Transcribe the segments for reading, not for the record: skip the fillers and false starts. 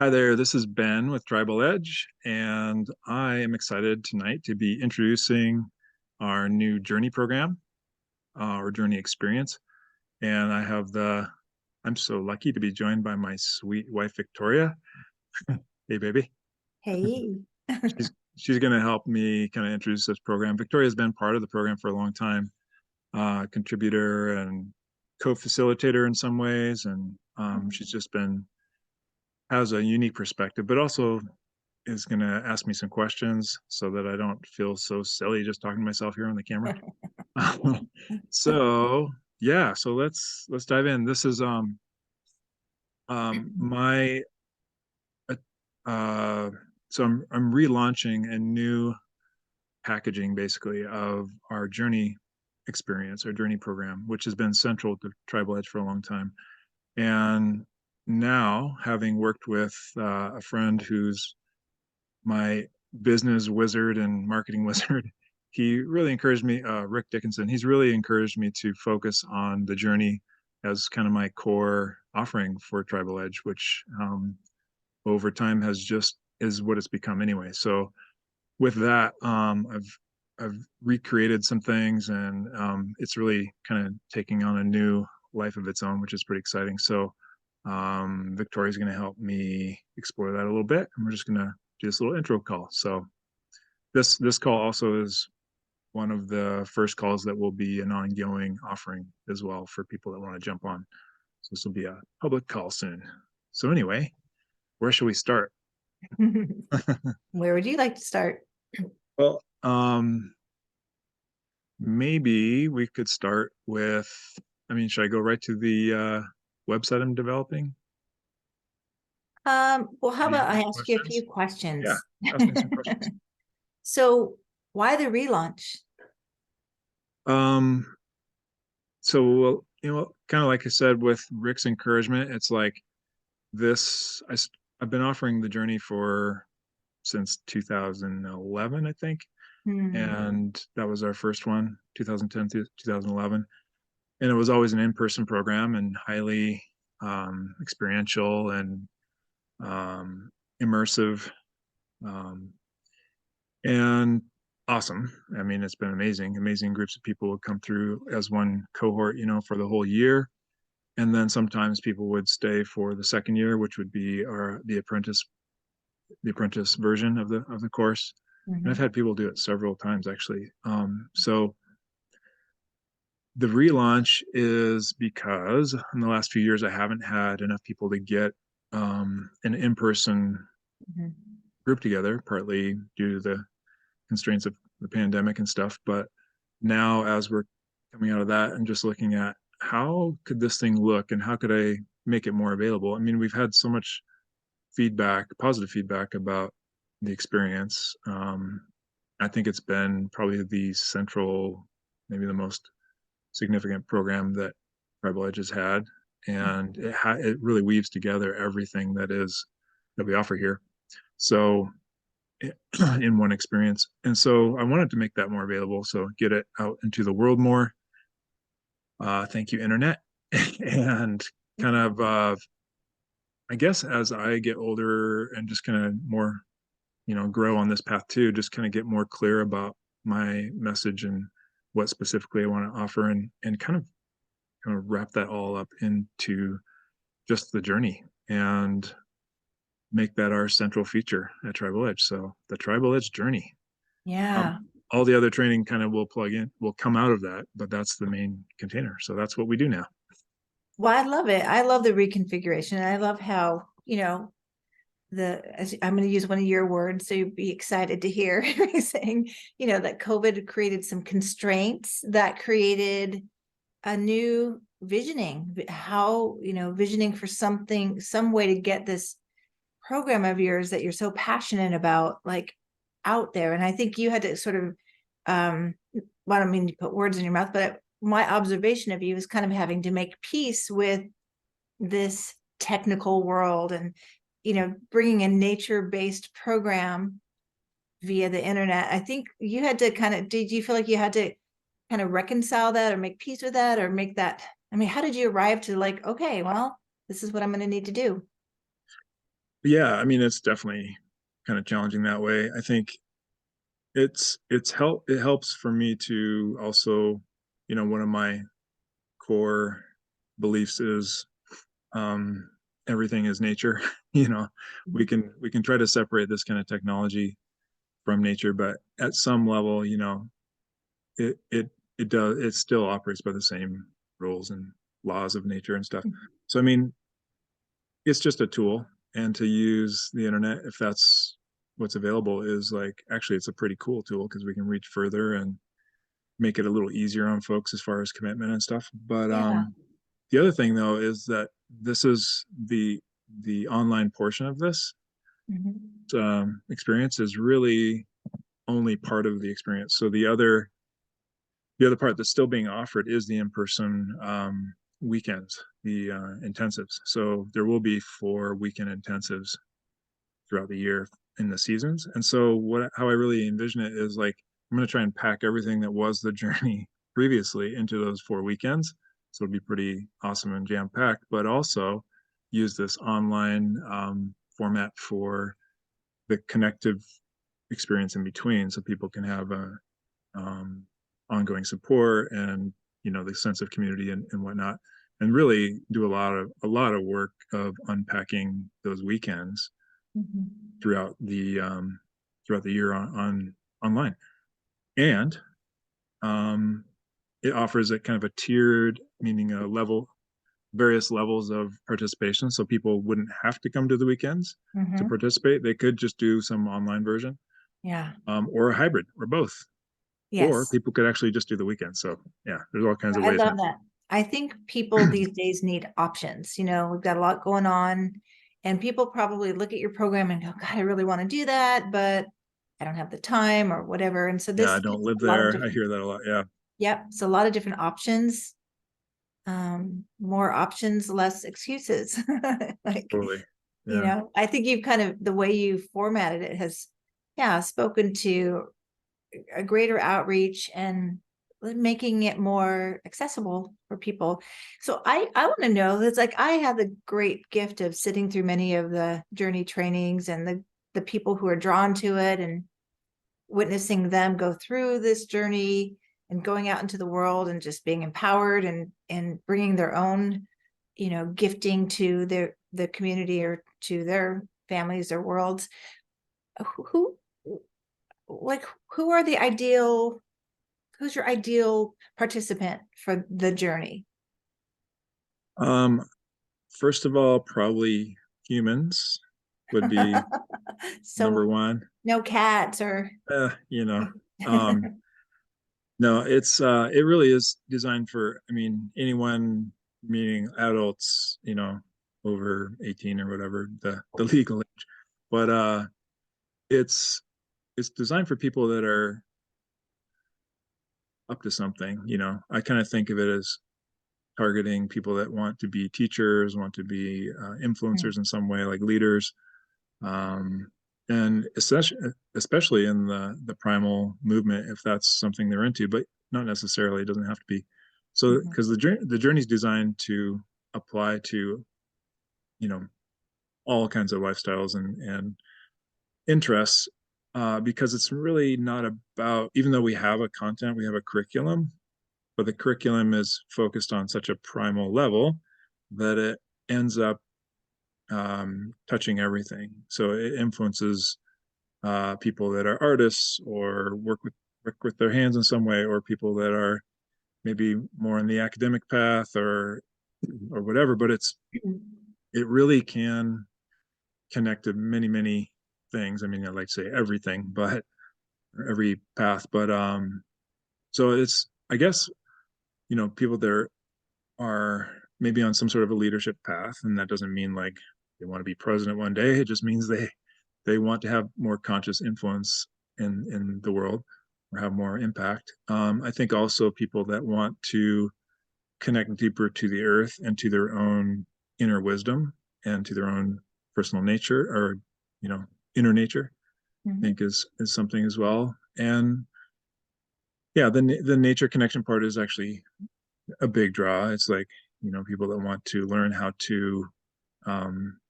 Hi there, this is Ben with Tribal Edge, and I am excited tonight to be introducing our new Journey program, or Journey experience. And I'm so lucky to be joined by my sweet wife, Victoria. Hey, baby. Hey. She's going to help me kind of introduce this program. Victoria's been part of the program for a long time, contributor and co-facilitator in some ways, and she's just been has a unique perspective, but also is going to ask me some questions so that I don't feel so silly just talking to myself here on the camera. so yeah, so let's dive in. This is my uh, uh so I'm relaunching a new packaging basically of our journey experience, our journey program, which has been central to Tribal Edge for a long time. And now, having worked with a friend who's my business wizard and marketing wizard, he really encouraged me, Rick Dickinson, he's really encouraged me to focus on the journey as kind of my core offering for Tribal Edge, which over time has just is what it's become anyway. So with that, I've recreated some things, and it's really kind of taking on a new life of its own, which is pretty exciting. So Victoria's going to help me explore that a little bit, and we're just going to do this little intro call. So this call also is one of the first calls that will be an ongoing offering as well for people that want to jump on. So this will be a public call soon. So anyway, where should we start? Where would you like to start? Well, maybe we could start with, I mean, should I go right to the website I'm developing? Well, how Do you about have I any ask you a few questions? Yeah, questions? ask me some questions. So, why the relaunch? Um, so, kind of like I said, with Rick's encouragement, it's like this, I've been offering the journey for since 2011, I think. Hmm. And that was our first one, 2010 to 2011. And it was always an in-person program and highly experiential and um, immersive, um, and awesome. I mean, it's been amazing. Amazing groups of people would come through as one cohort, for the whole year. And then sometimes people would stay for the second year, which would be the apprentice version of the course. And I've Hmm. had people do it several times actually. So the relaunch is because in the last few years I haven't had enough people to get an in-person Hmm. group together, partly due to the constraints of the pandemic and stuff. But now, as we're coming out of that and just looking at how could this thing look and how could I make it more available? I mean, we've had so much feedback, positive feedback about the experience. I think it's been probably the central, maybe the most significant program that Tribal Edge has had, and it really weaves together everything that we offer here. So in one experience. And so I wanted to make that more available. So get it out into the world more. Thank you, Internet. And kind of, I guess as I get older and just kind of more, grow on this path too, just kind of get more clear about my message and what specifically I want to offer, and kind of wrap that all up into just the journey and make that our central feature at Tribal Edge. So the Tribal Edge journey. Um, Yeah. all the other training kind of will come out of that, but that's the main container. So that's what we do now. Well, I love it. I love the reconfiguration. I love how, I'm going to use one of your words, so you'd be excited to hear me saying, that COVID created some constraints that created a new visioning, how, visioning for something, some way to get this program of yours that you're so passionate about, like out there. And I think you had to sort of, well, I don't mean to put words in your mouth, but my observation of you is kind of having to make peace with this technical world and, bringing a nature-based program via the internet. I think you had to did you feel like you had to kind of reconcile that or make peace with that or make that, I mean, how did you arrive to like, okay, well, this is what I'm going to need to do? yeah, I mean, it's definitely kind of challenging that way. I think it helps for me to also, one of my core beliefs is um everything is nature. We can try to separate this kind of technology from nature, but at some level, it it it still operates by the same rules and laws of nature and stuff. So I mean, it's just a tool, and to use the internet, if that's what's available, is like, actually it's a pretty cool tool because we can reach further and make it a little easier on folks as far as commitment and stuff. But Yeah. the other thing though is that this is the online portion of this Mhm. experience is really only part of the experience. So the other part that's still being offered is the in-person weekends, the intensives. So there will be 4 weekend intensives throughout the year in the seasons. And so how I really envision it is like, I'm going to try and pack everything that was the journey previously into those 4 weekends. So it'll be pretty awesome and jam packed, but also use this online format for the connective experience in between, so people can have a um, ongoing support and the sense of community and whatnot, and really do a lot of work of unpacking those weekends Mhm. throughout the year on online. And um, it offers a kind of a tiered, meaning a level, various levels of participation, so people wouldn't have to come to the weekends to Mhm. participate. They could just do some online version, Yeah. or a hybrid, or both, or Yes. people could actually just do the weekend. So yeah, there's all kinds of I ways now. love that. I think people these days need options. We've got a lot going on, and people probably look at your program and go, God, I really want to do that, but I don't have the time or whatever. And so Yeah, I this don't gives live a lot of there. I different, hear that a lot. Yeah, yep. So a lot of different options, more options, less excuses. Like, totally. Yeah, I think you've kind of, the way you formatted it has, yeah, spoken to a greater outreach and making it more accessible for people. So I want to know, that's like, I have the great gift of sitting through many of the journey trainings and the people who are drawn to it, and witnessing them go through this journey and going out into the world and just being empowered and bringing their own gifting to the community or to their families or worlds. Who, like, who are the ideal who's your ideal participant for the journey? um first of all, probably humans would be number So one. no cats or uh, you know um no, it really is designed for, I mean, anyone, meaning adults, over 18 or whatever the legal age. But it's it's designed for people that are up to something. I kind of think of it as targeting people that want to be teachers, want to be Mm, influencers in some way, like leaders, um, and especially in the primal movement, if that's something they're into, but not necessarily. It doesn't have to be. So, mhm, because the journey is designed to apply to you know all kinds of lifestyles and interests, because it's really not about, even though we have a content, we have a curriculum, but the curriculum is focused on such a primal level that it ends up touching everything. So it influences people that are artists or work with their hands in some way, or people that are maybe more in the academic path or whatever. But it really can connect to many things. I mean, I'd like to say everything, but every path. But so it's, I guess, people there are maybe on some sort of a leadership path, and that doesn't mean like they want to be president one day. It just means they want to have more conscious influence in the world, or have more impact. I think also people that want to connect deeper to the earth and to their own inner wisdom and to their own personal nature, or you know inner nature, I mhm. think is something as well. And yeah, the nature connection part is actually a big draw. It's like, people that want to learn how to um,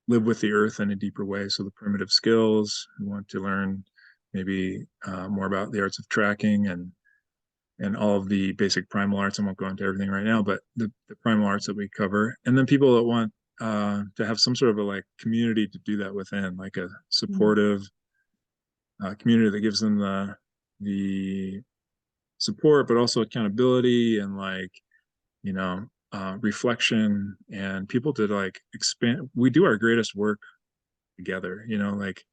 live with the earth in a deeper way. So the primitive skills, we want to learn maybe more about the arts of tracking and all of the basic primal arts. I won't go into everything right now, but the primal arts that we cover. And then people that want to have some sort of a like community to do that within, like a Mm. supportive community that gives them the support, but also accountability and like, you know, reflection and people to like expand. We do our greatest work together, you know, like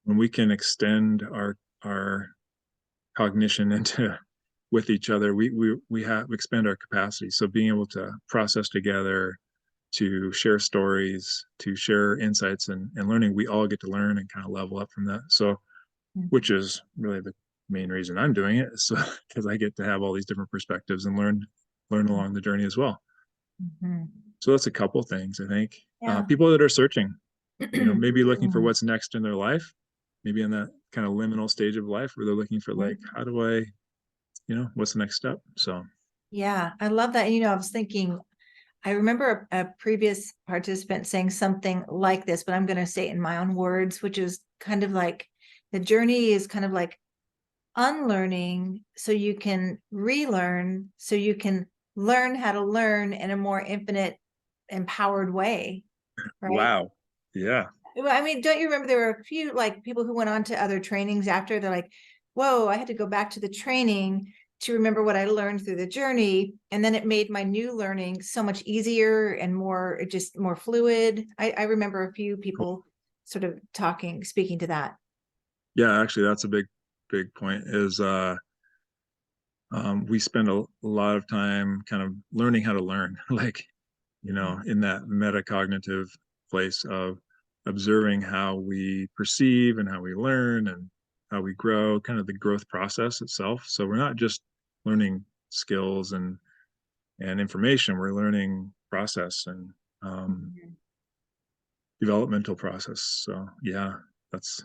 when we can extend our cognition into with each other, we have expand our capacity. So being able to process together, to share stories, to share insights and learning, we all get to learn and kind of level up from that. So which is really the main reason I'm doing it, so because I get to have all these different perspectives and learn along the journey as well. Mhm. So that's a couple things I think. Yeah. People that are searching, you know, maybe looking for what's next in their life, maybe in that kind of liminal stage of life where they're looking for like, how do I, you know, what's the next step? So Yeah, I love that. I was thinking, I remember a previous participant saying something like this, but I'm going to say it in my own words, which is kind of like the journey is kind of like unlearning so you can relearn, so you can learn how to learn in a more infinite, empowered way, right? wow, yeah, Well, I mean, don't you remember there were a few like people who went on to other trainings after they're like, whoa, I had to go back to the training to remember what I learned through the journey. And then it made my new learning so much easier and more, just more fluid. I remember a few cool. people sort of speaking to that. Yeah, actually that's a big point is we spend a lot of time kind of learning how to learn like, you know, in that metacognitive place of observing how we perceive and how we learn and how we grow, kind of the growth process itself. So we're not just learning skills and information, we're learning process and Mhm. developmental process. So yeah, that's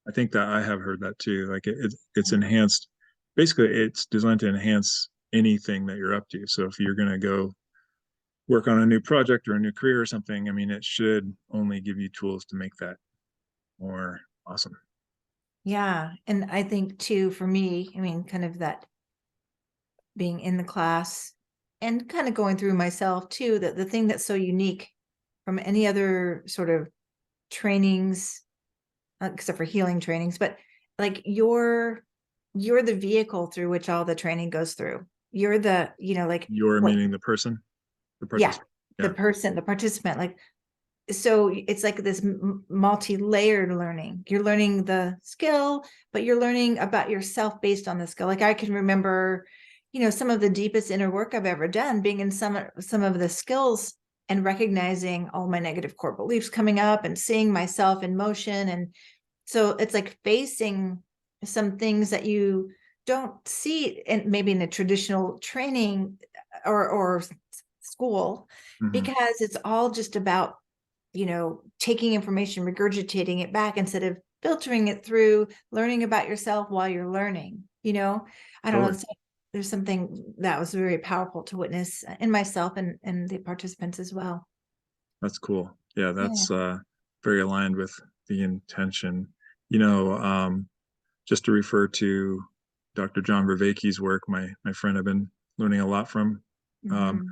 I think that I have heard that too. Like it's enhanced. Basically, it's designed to enhance anything that you're up to. So if you're going to go work on a new project or a new career or something, I mean, it should only give you tools to make that more awesome. Yeah. And I think too, for me, kind of that being in the class and kind of going through myself too, that the thing that's so unique from any other sort of trainings, except for healing trainings, but like you're the vehicle through which all the training goes through. You're the, like You're what, meaning the person, the yeah, participant. the Yeah, person, the participant, like, so it's like this multi-layered learning. You're learning the skill, but you're learning about yourself based on the skill. Like I can remember, some of the deepest inner work I've ever done being in some of the skills and recognizing all my negative core beliefs coming up and seeing myself in motion. And so it's like facing some things that you don't see and maybe in a traditional training or school, mm-hmm. because it's all just about taking information, regurgitating it back instead of filtering it through, learning about yourself while you're learning. I don't know. Totally. There's something that was very powerful to witness in myself and the participants as well. That's cool. Yeah, Yeah. that's very aligned with the intention. You know, just to refer to Dr. John Vervaeke's work, my friend I've been learning a lot from. Um, Mm-hmm.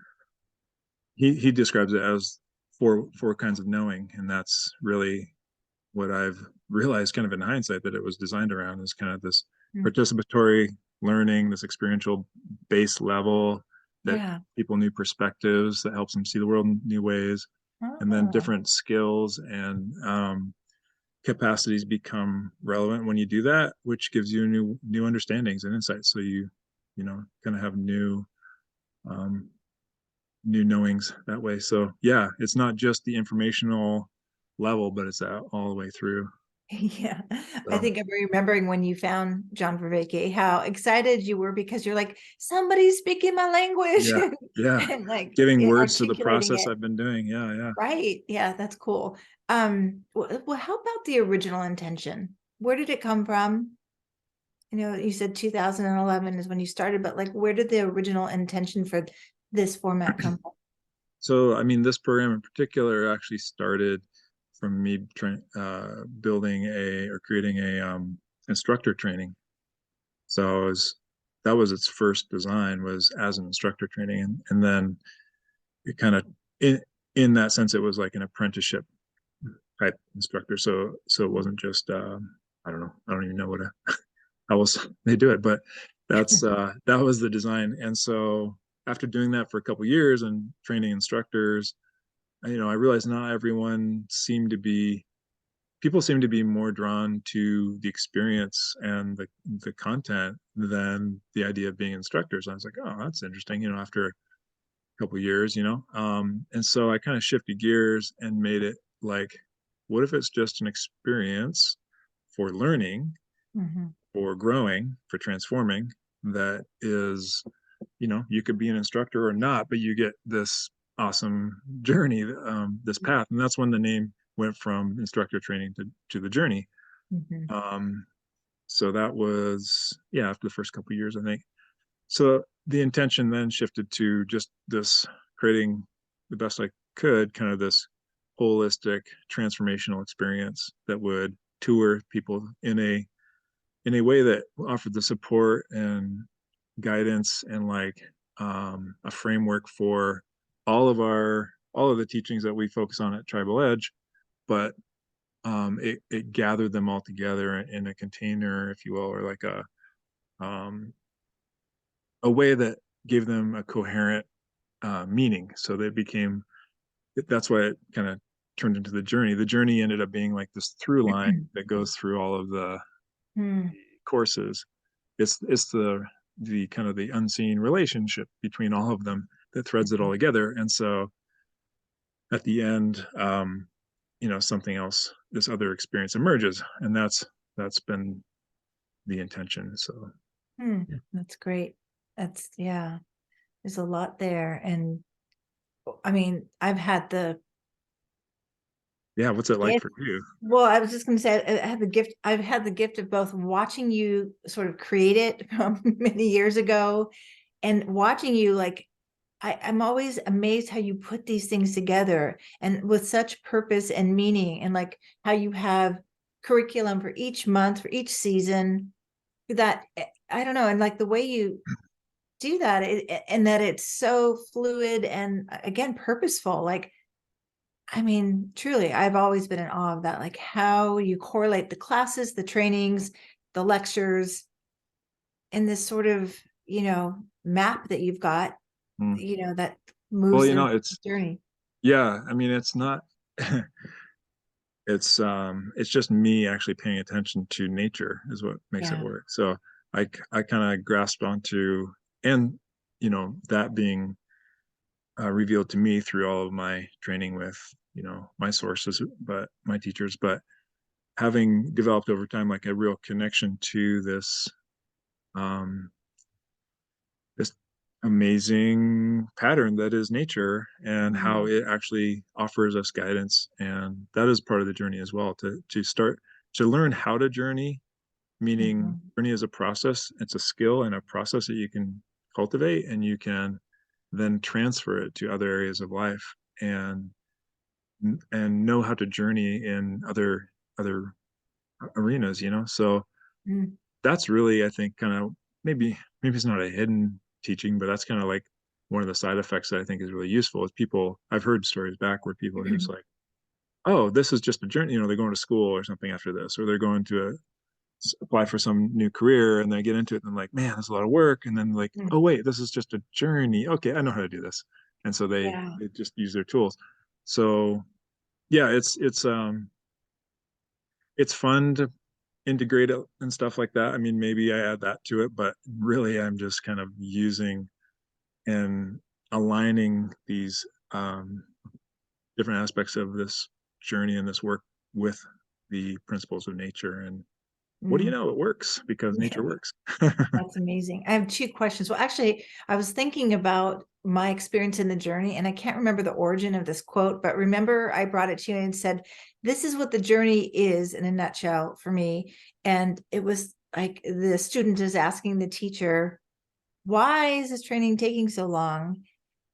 he describes it as four kinds of knowing, and that's really what I've realized, kind of in hindsight, that it was designed around is kind of this participatory learning, this experiential base level that Yeah. people new perspectives that helps them see the world in new ways, and then Oh. different skills and capacities become relevant when you do that, which gives you new understandings and insights. So you know kind of have um, new knowings that way. So yeah, it's not just the informational level, but it's all the way through. Yeah, I So think I'm remembering when you found John Vervaeke, how excited you were because you're like, somebody's speaking my language yeah, yeah, and like giving words to the articulating process it. I've been doing. Yeah, yeah. Right. Yeah, that's cool. Well, how about the original intention? Where did it come from? You said 2011 is when you started, but like, where did the original intention for this format come from? So I mean, this program in particular actually started from me building or creating a instructor training. So that was its first design, was as an instructor training, and then it kind of in that sense it was like an apprenticeship type instructor. So it wasn't just I don't know, I don't even know how else they do it, but that was the design. And so after doing that for a couple of years and training instructors, I realized not everyone seemed to be people seem to be more drawn to the experience and the content than the idea of being instructors. And I was like, oh, that's interesting. After a couple of years, and so I kind of shifted gears and made it like, what if it's just an experience for learning, Mm-hmm. for growing, for transforming? That is, you could be an instructor or not, but you get this awesome journey, this path, and that's when the name went from instructor training to the journey. Mm-hmm. Um, so that was, yeah, after the first couple of years, I think. So the intention then shifted to just this creating the best I could, kind of this holistic transformational experience that would tour people in a way that offered the support and guidance and like a framework for all of the teachings that we focus on at Tribal Edge, but it gathered them all together in a container, if you will, or like a way that gave them a coherent meaning. So they became that's why it kind of turned into the journey. The journey ended up being like this through line that goes through all of the Mm-hmm. courses. It's the kind of the unseen relationship between all of them that threads it all together. And so at the end, something else, this other experience emerges, and that's been the intention. So That's great. That's, yeah, there's a lot there. And I mean, yeah, what's it like gift. for you? Well, I was just going to say, I've had the gift of both watching you sort of create it from many years ago and watching you like, I'm always amazed how you put these things together and with such purpose and meaning, and like how you have curriculum for each month, for each season, that I don't know. And like the way you do that, and that it's so fluid and again, purposeful. Like, I mean, truly, I've always been in awe of that, like how you correlate the classes, the trainings, the lectures, and this sort of, map that you've got, Mm. that Well, moves the journey. yeah, I mean, it's not it's just me actually paying attention to nature is what makes it Yeah. work. So I kind of grasped onto, and that being revealed to me through all of my training with my sources, but my teachers, but having developed over time like a real connection to um, this amazing pattern that is nature and how Mhm. it actually offers us guidance, and that is part of the journey as well, to start to learn how to journey, meaning Mhm. journey is a process, it's a skill and a process that you can cultivate, and you can then transfer it to other areas of life, and know how to journey in other arenas, so Mm. that's really, I think, kind of maybe it's not a hidden teaching, but that's kind of like one of the side effects that I think is really useful is people, I've heard stories back where people are just like, oh, this is just a journey, they're going to school or something after this, or they're going to apply for some new career and they get into it and they're like, man, there's a lot of work, and then like, Mm. oh wait, this is just a journey, okay, I know how to do this, and so Yeah. they just use their tools. So yeah, it's fun to integrate it and stuff like that. I mean, maybe I add that to it, but really I'm just kind of using and aligning these different aspects of this journey and this work with the principles of nature. And what do you Mm. know? It works because Yeah. nature works. That's amazing. I have two questions. Well, actually, I was thinking about my experience in the journey, and I can't remember the origin of this quote, but remember I brought it to you and said, this is what the journey is in a nutshell for me. And it was like the student is asking the teacher, why is this training taking so long?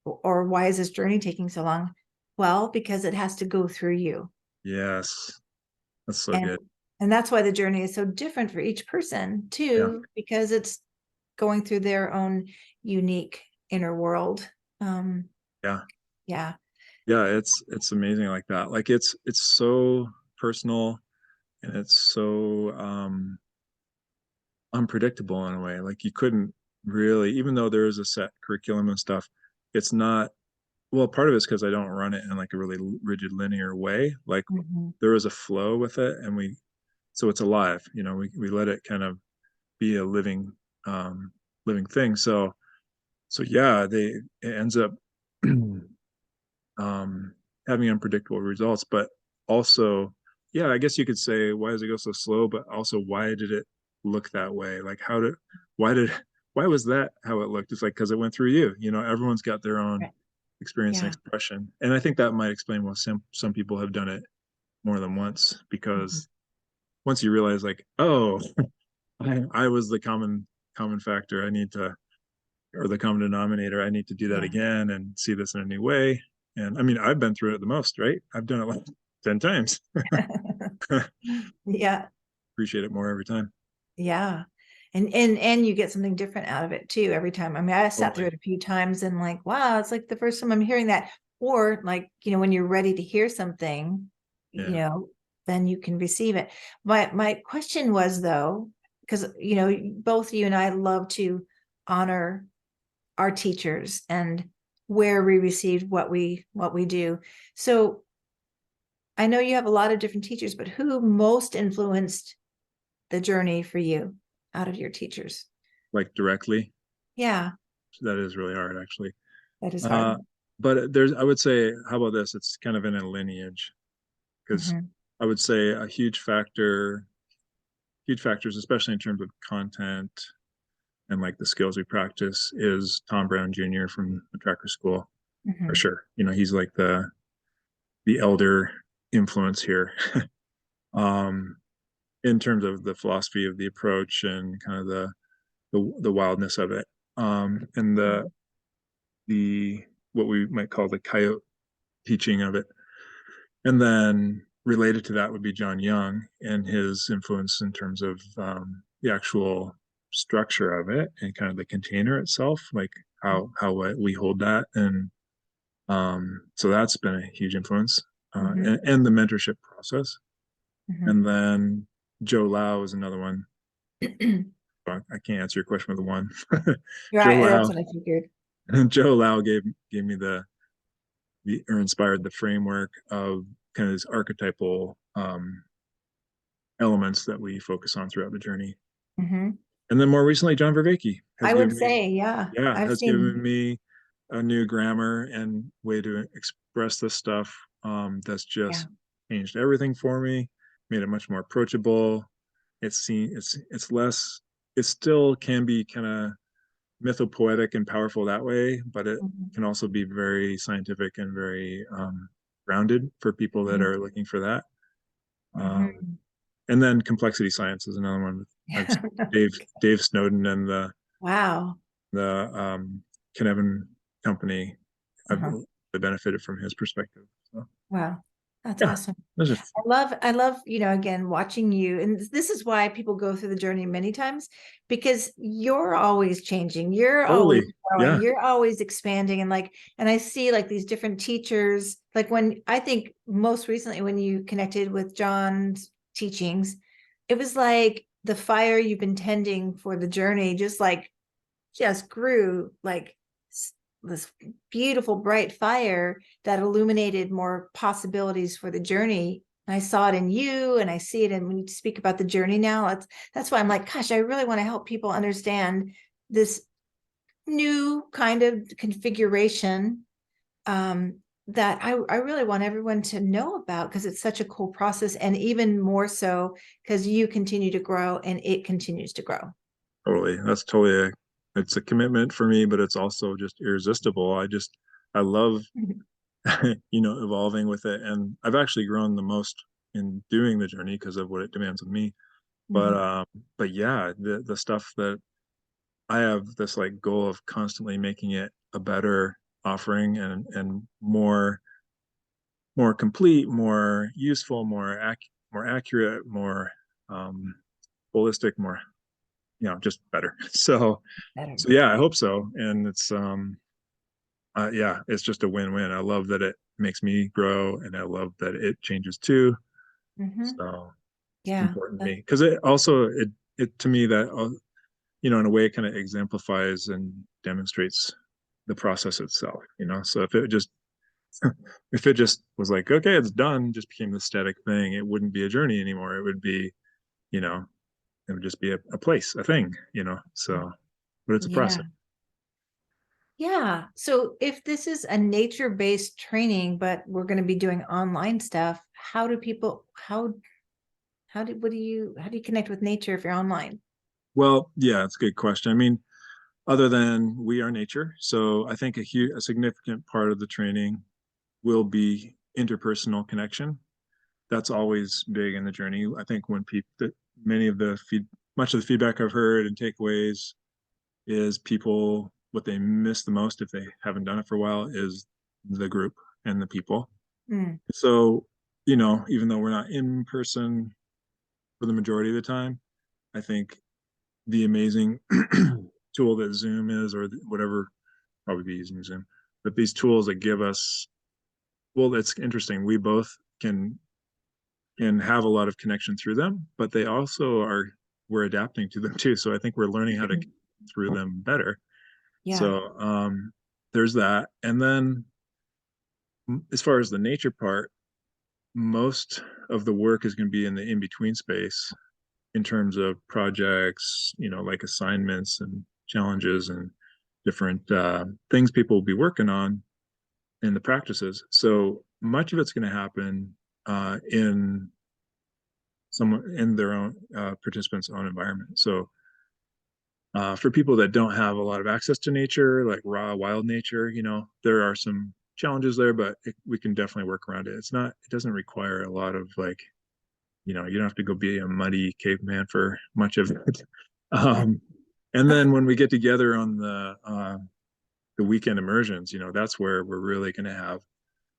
Or why is this journey taking so long? Well, because it has to go through you. Yes, that's so And good. and that's why the journey is so different for each person Yeah, too, because it's going through their own unique inner world. Um, yeah, yeah. yeah. It's amazing like that. Like it's so personal, and it's so unpredictable in a way. Like you couldn't really, even though there is a set curriculum and stuff, it's not. Well, part of it's because I don't run it in like a really rigid linear way. Like Mhm. there is a flow with it, and so it's alive. We let it kind of be a um, living thing. So yeah, it ends up um, having unpredictable results, but also, yeah, I guess you could say, why does it go so slow? But also, why did it look that way? Like, why did, why was that how it looked? It's like, because it went through you. Everyone's got their own Right. experience and Yeah. expression. And I think that might explain why some people have done it more than once, Mhm. because once you realize, like, oh, I was the common factor. I need to, or the common denominator. I need to do that Yeah. again and see this in a new way. And I mean, I've been through it the most, right? I've done it like 10 times. Yeah. Appreciate it more every time. Yeah. And you get something different out of it too every time. I mean, I sat through Totally. it a few times and like, wow, it's like the first time I'm hearing that. Or like, when you're ready to hear something, Yeah. then you can receive it. My question was though, because both you and I love to honor our teachers and where we received what we do. So I know you have a lot of different teachers, but who most influenced the journey for you out of your teachers? Like directly. Yeah, That is really hard, actually. that is Uh, hard. but I would say, how about this? It's kind of in a lineage, because Hmm. I would say a huge factors, especially in terms of content and like the skills we practice, is Tom Brown Jr. from the Tracker School, for Hmm. sure. He's like the elder influence here. um, in terms of the philosophy of the approach and kind of the wildness of it, and the what we might call the coyote teaching of it. And then related to that would be John Young and his influence in terms of the actual structure of it and kind of the container itself, like how we hold that. And so that's been a huge influence, Hmm. and the mentorship process. Hmm. And then Joe Lau is another one. I can't answer your question with the one. Joe Right, that's Lau. what I figured. Joe Lau gave me or inspired the framework of kind of these archetypal elements that we focus on throughout the journey. Hmm. And then more recently, John Vervaeke has I would given me, say, yeah, yeah, I've has given seen, me a new grammar and way to express this stuff, that's yeah. just changed everything for me, made it much more approachable. It's less, it still can be kind of mythopoetic and powerful that way, but it Hmm. can also be very scientific and very grounded for people that are looking for that. Um, Hmm. and then complexity science is another one. I've Yeah. Dave Snowden and Wow. the Kinevin company. I've Uh-huh. benefited from his perspective. So Wow. That's yeah, awesome. those are I love, again, watching you. And this is why people go through the journey many times, because you're always changing, you're always totally, growing, yeah, you're always expanding. And I see like these different teachers, like when I think most recently when you connected with John's teachings, it was like the fire you've been tending for the journey just grew like this beautiful bright fire that illuminated more possibilities for the journey. I saw it in you and I see it in when you speak about the journey now. That's why I'm like, gosh, I really want to help people understand this new kind of configuration, that I really want everyone to know about, because it's such a cool process, and even more so because you continue to grow and it continues to grow. totally. That's totally it's a commitment for me, but it's also just irresistible. I love evolving with it, and I've actually grown the most in doing the journey because of what it demands of me. But Mhm. but yeah, the stuff that I have this like goal of constantly making it a better offering and more more complete, more useful, more accurate, more um, holistic, more just better. Better. So yeah, I hope so. And yeah, it's just a win-win. I love that it makes me grow, and I love that it changes too. Hmm. So it's Yeah. important to me because it also it to me that in a way it kind of exemplifies and demonstrates the process itself. So if it just was like, okay, it's done, just became the static thing, it wouldn't be a journey anymore. It would be, you know, it would just be a place, a thing. So, but it's a Yeah. process. Yeah. So if this is a nature-based training, but we're going to be doing online stuff, how do people, how do you connect with nature if you're online? Well, yeah, it's a good question. I mean, other than we are nature, so I think a significant part of the training will be interpersonal connection. That's always big in the journey. I think when people, many of the feed, much of the feedback I've heard and takeaways is people what they miss the most if they haven't done it for a while is the group and the people. Mm, So, even though we're not in person for the majority of the time, I think the amazing tool that Zoom is, or whatever, probably be using Zoom, but these tools that give us, well, it's interesting. We both can have a lot of connection through them, but they also we're adapting to them too. So I think we're learning how to through them better. yeah. So there's that. And then as far as the nature part, most of the work is going to be in the in between space in terms of projects, like assignments and challenges and different things people will be working on in the practices. So much of it's going to happen in someone in their own participants' own environment. So for people that don't have a lot of access to nature, like raw wild nature, there are some challenges there, but we can definitely work around it. It doesn't require a lot of like, you don't have to go be a muddy caveman for much of it. Um, and then when we get together on the weekend immersions, that's where we're really going to have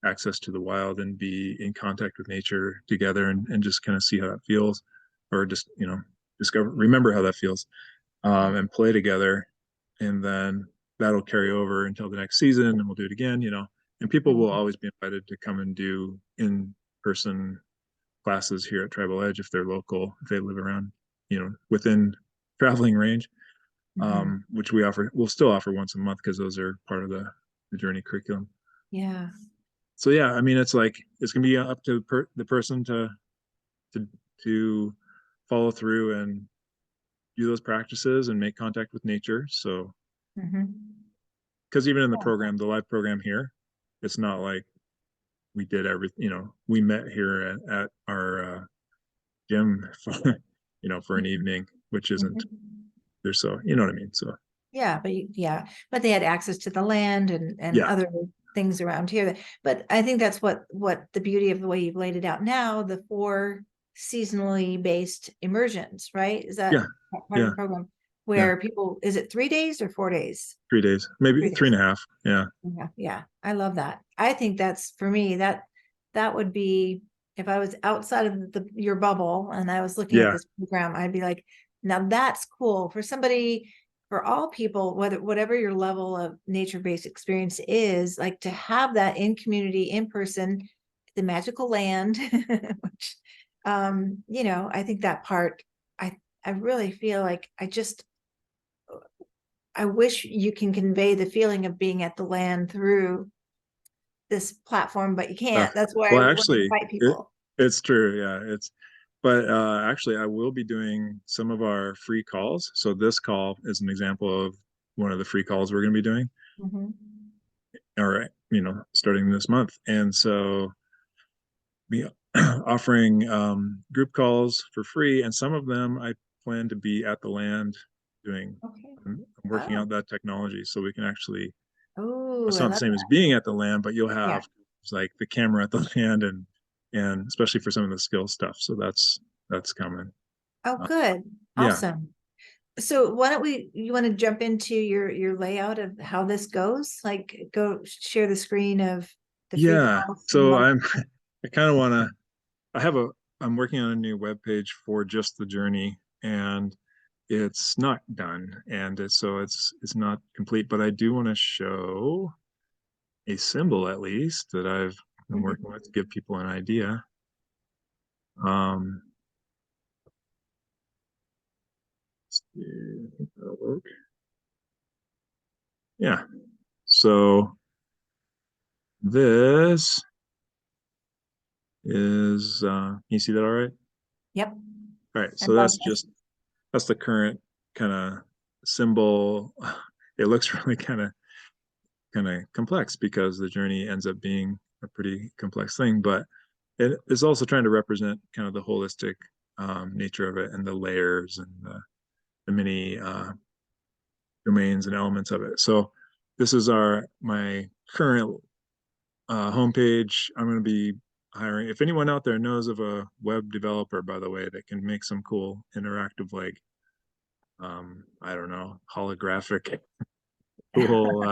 access to the wild and be in contact with nature together and just kind of see how that feels, or just, remember how that feels, and play together. And then that'll carry over until the next season and we'll do it again. And people will always be invited to come and do in person classes here at Tribal Edge if they're local, if they live around, within traveling range, Mhm. which we'll still offer once a month because those are part of the journey curriculum. Yeah. So yeah, I mean, it's like it's gonna be up to the person to to follow through and do those practices and make contact with nature. So Mhm. because even in the live program here, it's not like we did everything. We met here at our gym, for, for an evening, which isn't Mhm. there's so you know what I mean. So Yeah, but they had access to the land and yeah, other things around here. But I think that's what the beauty of the way you've laid it out now, the four seasonally based immersions, right? Is that yeah, part of yeah, the program yeah. where people, is it 3 days or 4 days? 3 days, maybe 3 days. 3.5. Yeah, Yeah, yeah. I love that. I think that's for me, that would be if I was outside of your bubble and I was looking at yeah, this program, I'd be like, now that's cool for somebody, for all people, whatever your level of nature-based experience is, like to have that in community, in person, the magical land, which I think that part, I really feel like I wish you can convey the feeling of being at the land through this platform, but you uh, can't. That's why I well, want to actually, invite it people. it's true. Yeah, but actually, I will be doing some of our free calls. So this call is an example of one of the free calls we're going to be doing, Mhm. or starting this month. And so be offering group calls for free, and some of them I plan to be at the land doing. Okay. I'm working Oh, out that technology so we can actually. oh, It's I not the love same as that. being at the land, but you'll Yeah. have like the camera at the land and especially for some of the skill stuff. So that's coming. Oh, Uh, good. yeah, Awesome. So why don't you want to jump into your layout of how this goes? Like go share the screen of the free Yeah. calls and So month. I kind of want to, I have a, I'm working on a new web page for just the journey, and it's not done. And it's not complete, but I do want to show a symbol at least that I've been working with to give people an idea. Um, let's see, I think that'll work. Yeah. So this is, you see that all right? Yep. All right. I So love that's this. just, that's the current kind of symbol. It looks really kind of complex because the journey ends up being a pretty complex thing, but it is also trying to represent kind of the holistic nature of it and the layers and the many domains and elements of it. So this is my current homepage. I'm going to be hiring. If anyone out there knows of a web developer, by the way, that can make some cool interactive, like I don't know, holographic, cool,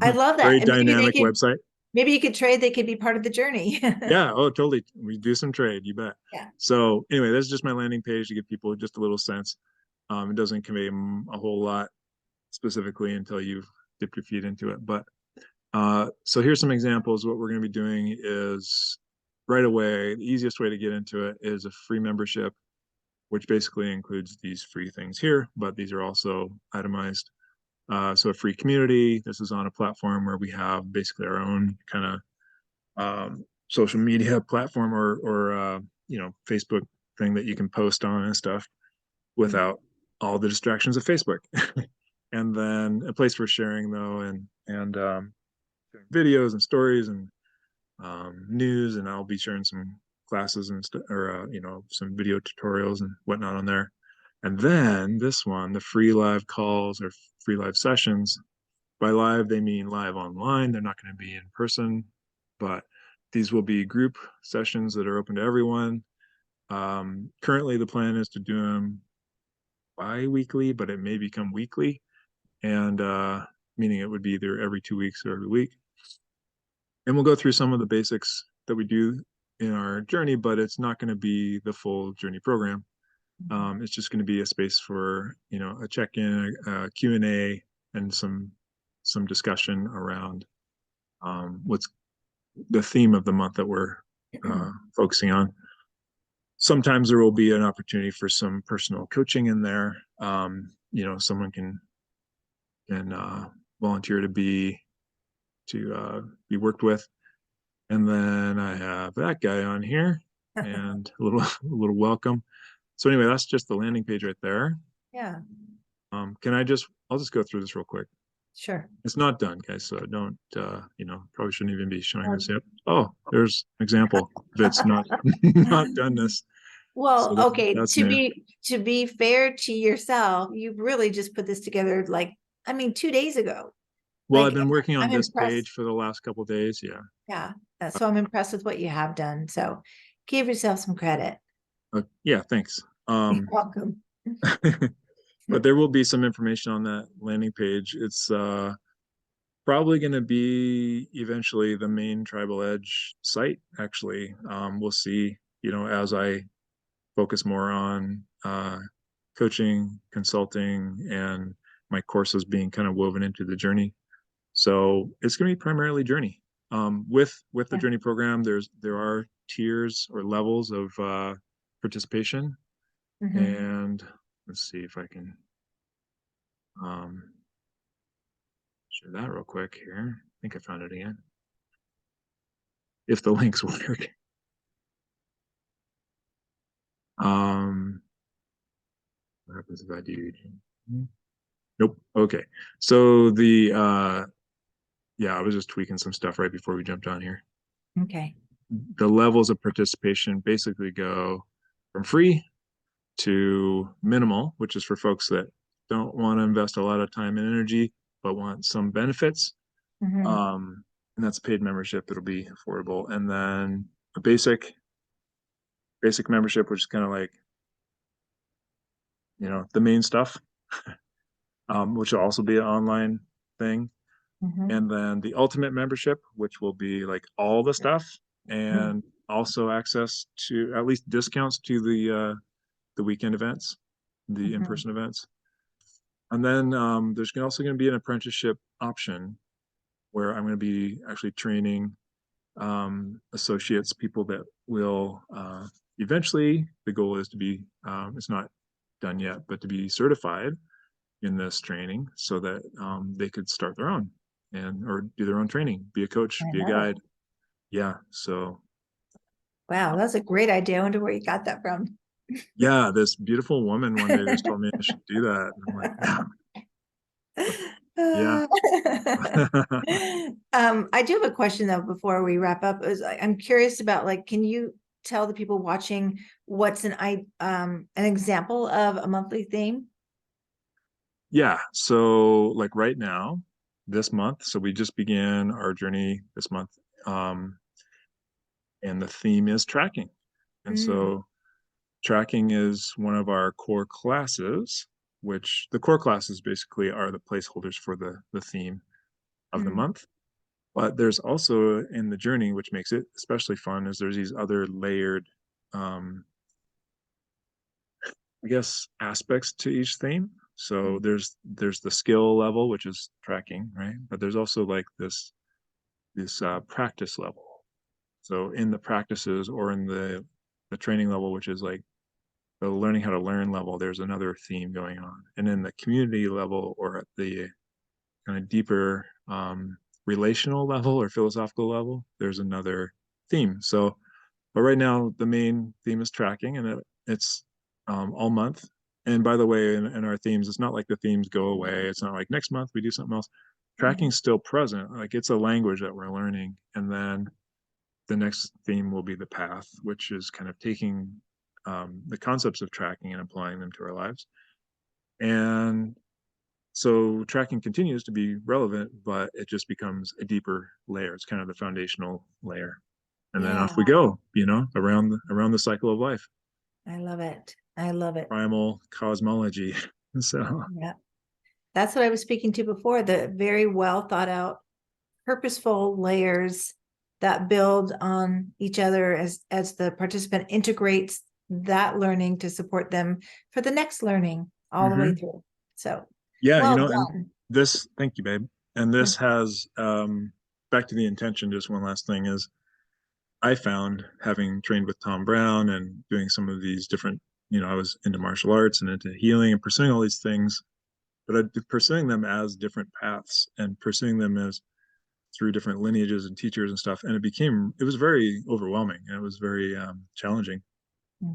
I love that. very And dynamic website. maybe you could trade, they could be part of the journey. Yeah. Oh, totally. We do some trade. You bet. Yeah. So anyway, that's just my landing page to give people just a little sense. It doesn't convey a whole lot specifically until you've dipped your feet into it. But so here's some examples. What we're going to be doing is right away, the easiest way to get into it is a free membership, which basically includes these free things here, but these are also itemized. So a free community. This is on a platform where we have basically our own kind of social media platform or Facebook thing that you can post on and stuff without all the distractions of Facebook. And then a place for sharing though, and videos and stories and news, and I'll be sharing some classes and or some video tutorials and whatnot on there. And then this one, the free live calls or free live sessions. By live, they mean live online. They're not going to be in person, but these will be group sessions that are open to everyone. Currently, the plan is to do them bi-weekly, but it may become weekly, and meaning it would be either every 2 weeks or every week. And we'll go through some of the basics that we do in our journey, but it's not going to be the full journey program. It's just going to be a space for a check-in, a Q&A, and some discussion around what's the theme of the month that we're focusing on. Sometimes there will be an opportunity for some personal coaching in there. Someone can volunteer to be worked with. And then I have that guy on here and a little welcome. So anyway, that's just the landing page right there. Yeah, I'll just go through this real quick. sure. It's not done, guys, so don't probably shouldn't even be showing this Um, yet. Oh, there's an example if it's not not done this. Well, So okay, that's new. to be fair to yourself, you really just put this together like, I mean, 2 days ago. Well, I've Like, been working on I'm this impressed. page for the last couple of days. Yeah. Yeah. So I'm impressed with what you have done. So give yourself some credit. Yeah, thanks. You're welcome. But there will be some information on that landing page. It's probably going to be eventually the main Tribal Edge site, actually. We'll see, as I focus more on coaching, consulting, and my courses being kind of woven into the journey. So it's going to be primarily journey. With the Yeah. journey program, there are tiers or levels of participation, Mhm. and let's see if I can um, share that real quick here. I think I found it again. If the links work. Um, what happens if I do? Nope. Okay. So yeah, I was just tweaking some stuff right before we jumped on here. Okay. The levels of participation basically go from free to minimal, which is for folks that don't want to invest a lot of time and energy, but want some benefits. Mhm. And that's a paid membership. It'll be affordable. And then a basic membership, which is kind of like, the main stuff, which will also be an online thing. Mhm. and then the ultimate membership, which will be like all the stuff, Mhm. and also access to at least discounts to the weekend events, the Mhm. in-person events. And then there's also going to be an apprenticeship option where I'm going to be actually training associates, people that will eventually, the goal is to be, it's not done yet, but to be certified in this training so that they could start their own and or do their own training, be a coach, I be a know. guide. Yeah. So Wow, that's a great idea. I wonder where you got that from. yeah, this beautiful woman one day just told me I should do that. And I'm like, yeah. I do have a question though before we wrap up. I'm curious about, like, can you tell the people watching what's an example of a monthly theme? Yeah. So like right now, this month, so we just began our journey this month. Um, and the theme is tracking. And Mm, so tracking is one of our core classes, which the core classes basically are the placeholders for the theme of the mm, month. But there's also in the journey, which makes it especially fun, is there's these other layered, um, I guess, aspects to each theme. So mm, there's the skill level, which is tracking, right? But there's also like this practice level. So in the practices or in the training level, which is like the learning how to learn level, there's another theme going on. And in the community level or at the kind of deeper relational level or philosophical level, there's another theme. So, but right now the main theme is tracking, and it's all month. And by the way, in our themes, it's not like the themes go away. It's not like next month we do something else. mm, Tracking's still present. Like it's a language that we're learning, and then the next theme will be the path, which is kind of taking the concepts of tracking and applying them to our lives. And so tracking continues to be relevant, but it just becomes a deeper layer. It's kind of the foundational layer. And then yeah, off we go, around the cycle of life, I love it. I love it. primal cosmology. So Yeah. That's what I was speaking to before, the very well thought out, purposeful layers that build on each other as the participant integrates that learning to support them for the next learning all the way mhm. through. So Yeah, well and done. this, thank you, babe. And Yeah. this has back to the intention, just one last thing is I found having trained with Tom Brown and doing some of these different, I was into martial arts and into healing and pursuing all these things, but pursuing them as different paths and pursuing them as through different lineages and teachers and stuff. And it was very overwhelming and it was very challenging.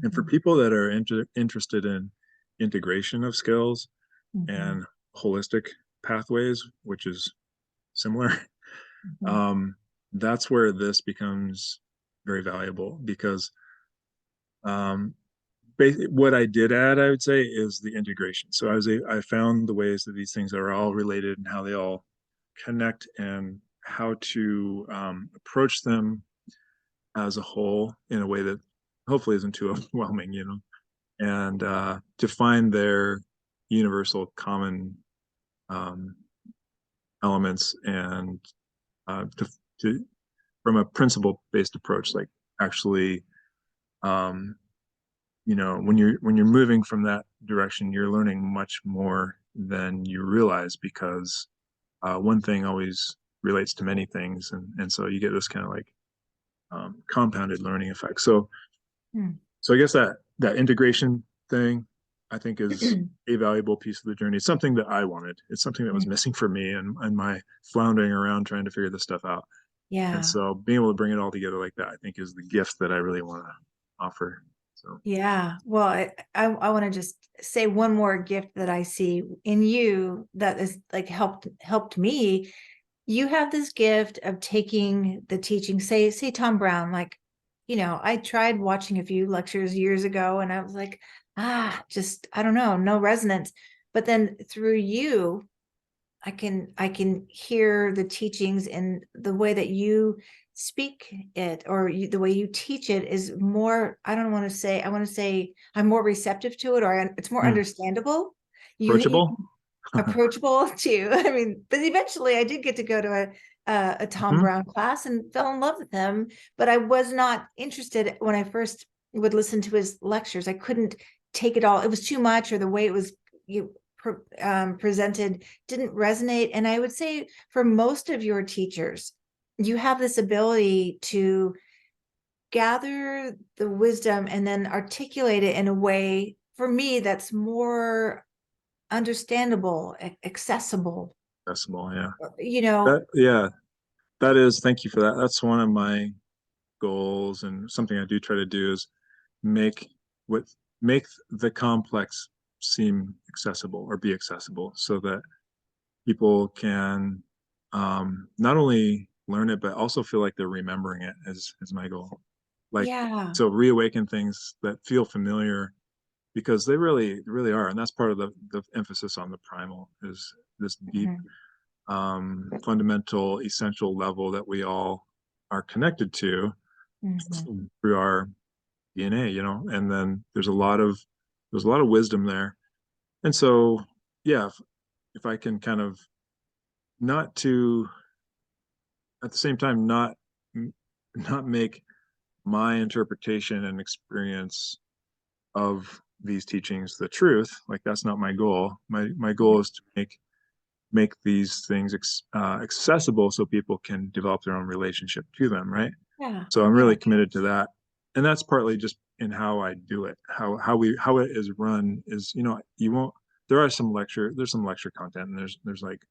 And for Mhm, people that are interested in integration of skills mhm, and holistic pathways, which is similar, mhm, um, that's where this becomes very valuable because um, what I did add, I would say, is the integration. So I found the ways that these things are all related and how they all connect and how to approach them as a whole in a way that hopefully isn't too overwhelming, and to find their universal common um, elements and to from a principle based approach, like actually um, when you're moving from that direction, you're learning much more than you realize because one thing always relates to many things, and so you get this kind of like compounded learning effect. mm. So I guess that integration thing, I think, is a valuable piece of the journey. It's something that I wanted. It's something that was missing for me and my floundering around trying to figure this stuff out. And Yeah. so being able to bring it all together like that, I think, is the gift that I really want to offer. So. Yeah. Well, I want to just say one more gift that I see in you that is like helped me. You have this gift of taking the teaching, say Tom Brown, like, I tried watching a few lectures years ago and I was like, just, I don't know, no resonance. But then through you, I can hear the teachings, and the way that you speak it, or the way you teach it is more, I don't want to say, I want to say I'm more receptive to it, or it's more Mm. understandable. You Approachable. approachable too. I mean, but eventually I did get to go to a Tom Mhm. Brown class and fell in love with him, but I was not interested when I first would listen to his lectures. I couldn't take it all. It was too much, or the way it was presented didn't resonate. And I would say for most of your teachers, you have this ability to gather the wisdom and then articulate it in a way, for me, that's more understandable, accessible, Decibel, yeah. you know. Yeah, that is, thank you for that. That's one of my goals, and something I do try to do is make what make the complex seem accessible or be accessible, so that people can not only learn it but also feel like they're remembering it, is my goal. Like, Yeah. so reawaken things that feel familiar, because they really are, and that's part of the emphasis on the primal, is this deep Mhm. fundamental essential level that we all are connected to Mhm. through our DNA, and then there's a lot of wisdom there. And so, yeah, if I can kind of, not to, at the same time, not make my interpretation and experience of these teachings the truth, like that's not my goal. My goal is to make these things accessible so people can develop their own relationship to them, right? Yeah. So I'm Yeah. really committed to that, and that's partly just in how I do it. How it is run is, you won't. There's some lecture content, and there's like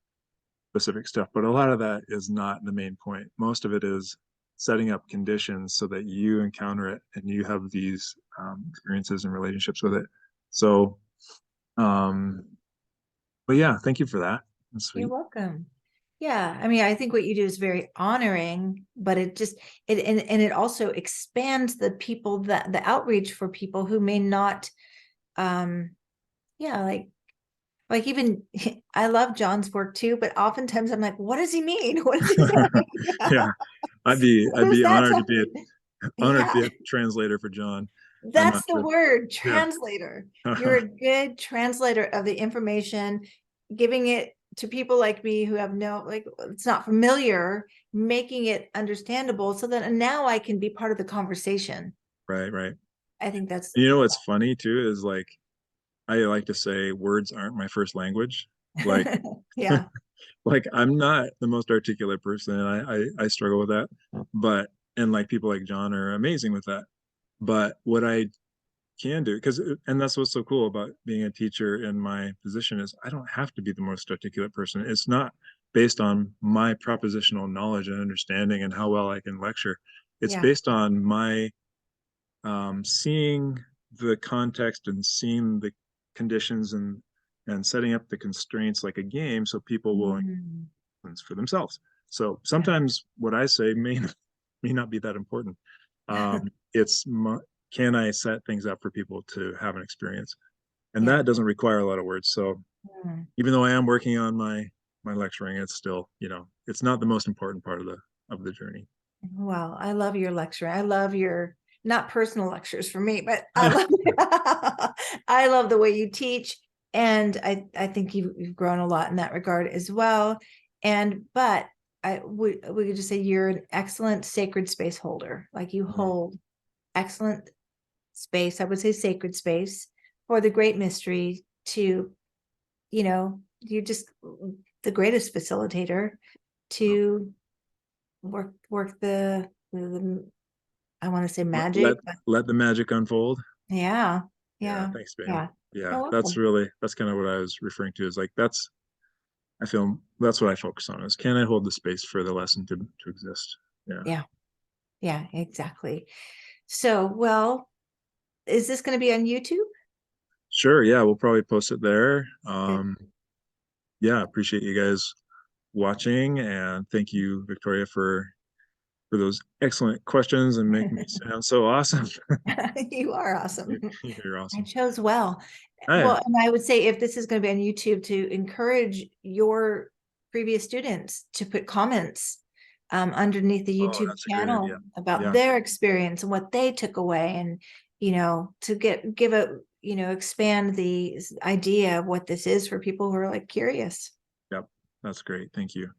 specific stuff, but a lot of that is not the main point. Most of it is setting up conditions so that you encounter it and you have these experiences and relationships with it. So, um, but yeah, thank you for that. That's You're sweet. welcome. Yeah. I mean, I think what you do is very honoring, but it just and it also expands the people, that the outreach for people who may not um yeah, like even I love John's work too, but oftentimes I'm like, what does he mean? What does he say? Yeah, I'd be What I'd does be that honored tell to be me? honored to Yeah, be a translator for John. I'm not that's the sure. word, Yeah. translator. You're a good translator of the information, giving it to people like me who have no, like, it's not familiar, making it understandable so that now I can be part of the conversation. Right, right. I think that's You know what's funny too is, like, I like to say words aren't my first language. Like, yeah, like I'm not the most articulate person, and I struggle with that. But, and like people like John are amazing with that. But what I can do, because, and that's what's so cool about being a teacher in my position, is I don't have to be the most articulate person. It's not based on my propositional knowledge and understanding and how well I can lecture. It's yeah. based on my seeing the context and seeing the conditions, and setting up the constraints like a game, so people will Mm, influence for themselves. So yeah. sometimes what I say may not be that important. It's can I set things up for people to have an experience, and Yeah. that doesn't require a lot of words. So Mm. even though I am working on my lecturing, it's still, it's not the most important part of the journey. Well, I love your lecture. I love your, not personal lectures for me, but I love I love the way you teach. And I think you've grown a lot in that regard as well. And but we could just say you're an excellent sacred space holder. Like you hold excellent space, I would say sacred space for the great mystery to, you're just the greatest facilitator to work the I want to say magic, let but let the magic unfold. yeah, Yeah, yeah, thanks, man. yeah. Yeah, You're welcome. that's kind of what I was referring to, is like, I feel that's what I focus on, is can I hold the space for the lesson to exist? Yeah. Yeah, yeah, exactly. So, well, is this going to be on YouTube? Sure, yeah, we'll probably post it there. Good. Yeah, appreciate you guys watching, and thank you, Victoria, for those excellent questions and making me sound so awesome. You are awesome. You're I awesome. chose well. Oh, yeah. Well, and I would say if this is going to be on YouTube, to encourage your previous students to put comments underneath the Oh, YouTube that's a great idea. channel about Yeah. their experience and what they took away, and to give a expand the idea of what this is for people who are like curious. Yep, that's great. Thank you.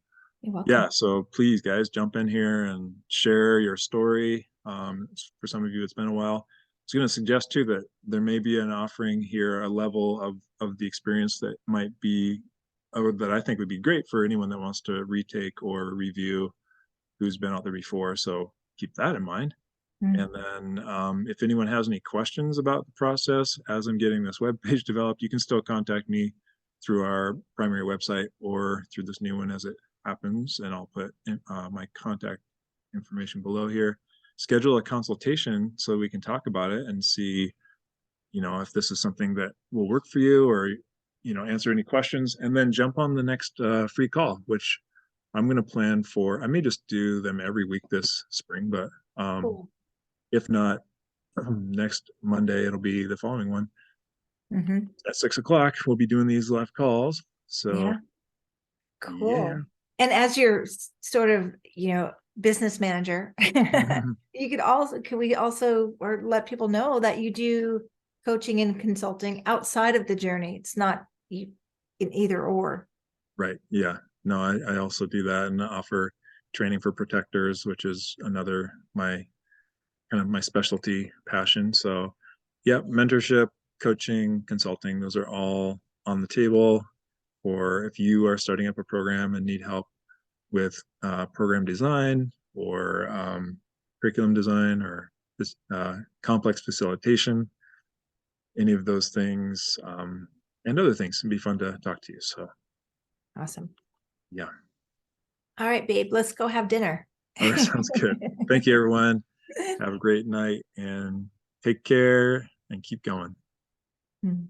You're Yeah, welcome. so please, guys, jump in here and share your story. For some of you, it's been a while. I was going to suggest too that there may be an offering here, a level of the experience that might be, or that I think would be great for anyone that wants to retake or review who's been out there before. So keep that in mind. Mm. And then if anyone has any questions about the process as I'm getting this web page developed, you can still contact me through our primary website or through this new one as it happens. And I'll put my contact information below here. Schedule a consultation so we can talk about it and see, if this is something that will work for you, or, answer any questions, and then jump on the next free call, which I'm going to plan for. I may just do them every week this spring, but Cool. if not, next Monday, it'll be the following one. Mm-hmm. At 6 o'clock, we'll be doing these live calls. So, Yeah. yeah. Cool. And as your sort of, business manager, can we also, or let people know that you do coaching and consulting outside of the journey? It's not in either or. Right. Yeah. No, I also do that and offer training for protectors, which is another my specialty passion. So, yeah, mentorship, coaching, consulting, those are all on the table. Or if you are starting up a program and need help with program design or curriculum design or this complex facilitation, any of those things and other things can be fun to talk to you. So, Awesome. yeah. All right, babe, let's go have dinner. Oh, that sounds good. Thank you, everyone. Have a great night and take care and keep going. Mm.